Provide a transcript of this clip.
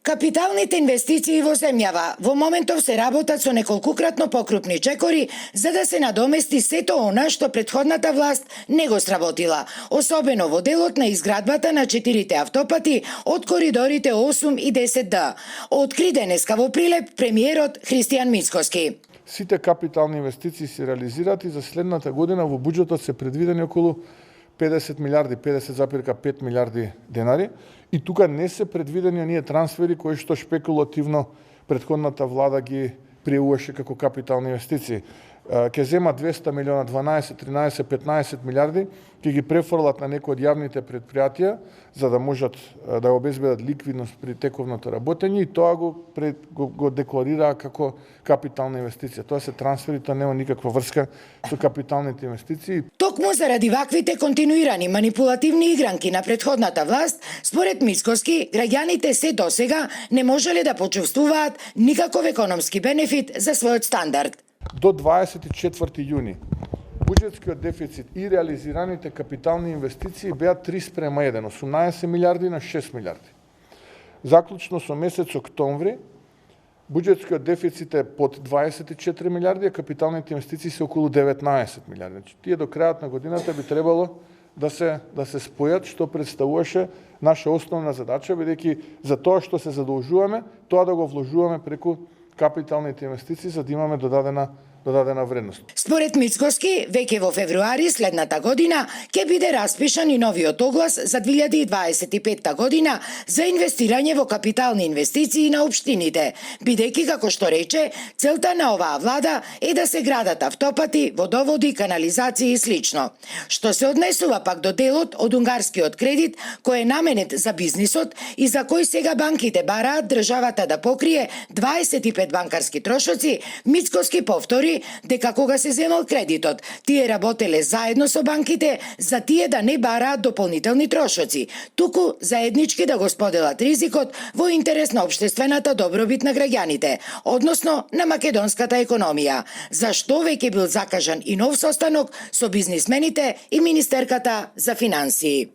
Капиталните инвестиции во земјава во моментов се работат со неколкукратно покрупни чекори за да се надомести сето она што претходната власт не го сработила, особено во делот на изградбата на 4 автопати од коридорите 8 и 10Д. Откри денеска во Прилеп премиерот Христијан Мицкоски. Сите капитални инвестиции се реализирати за следната година во буџетот се предвидени околу 50 милиарди, 50,5 милиарди денари и тука не се предвидени оние трансфери кои што шпекулативно претходната влада ги пријуваше како капитални инвестиции. Ке зема 200 милиона, 12, 13, 15 милиарди, ке ги префрлат на некои од јавните предпријатија за да можат да обезбедат ликвидност при тековното работење и тоа го декларираа како капитална инвестиција. Тоа се трансфери, тоа нема никаква врска со капиталните инвестиции. Токму заради ваквите континуирани манипулативни игранки на претходната власт, според Мицкоски, граѓаните се досега не можеле да почувствуваат никаков економски бенефит за својот стандард. До 24 јуни буџетскиот дефицит и реализираните капитални инвестиции беа 3:1, 18 милиарди на 6 милиарди. Заклучно со месец октомври, буџетскиот дефицит е под 24 милиарди, а капиталните инвестиции се околу 19 милиарди. Значи, тие до крајот на годината би требало да се спојат, што представуваше наша основна задача, бидејќи за тоа што се задолжуваме, тоа да го вложуваме преку капиталните инвестиции за да имаме додадена вредност. Според Мицкоски, веќе во февруари следната година ќе биде распишан и новиот оглас за 2025 година за инвестирање во капитални инвестиции на општините, бидејќи како што рече, целта на оваа влада е да се градат автопати, водоводи, канализации и слично. Што се однесува пак до делот од унгарскиот кредит кој е наменет за бизнисот и за кој сега банките бараат државата да покрие 25 банкарски трошоци, Мицкоски повтори дека кога се земал кредитот, тие работеле заедно со банките за тие да не бараат дополнителни трошоци, туку заеднички да го споделат ризикот во интерес на општествената добробит на граѓаните, односно на македонската економија, за што веќе бил закажан и нов состанок со бизнисмените и министерката за финансии.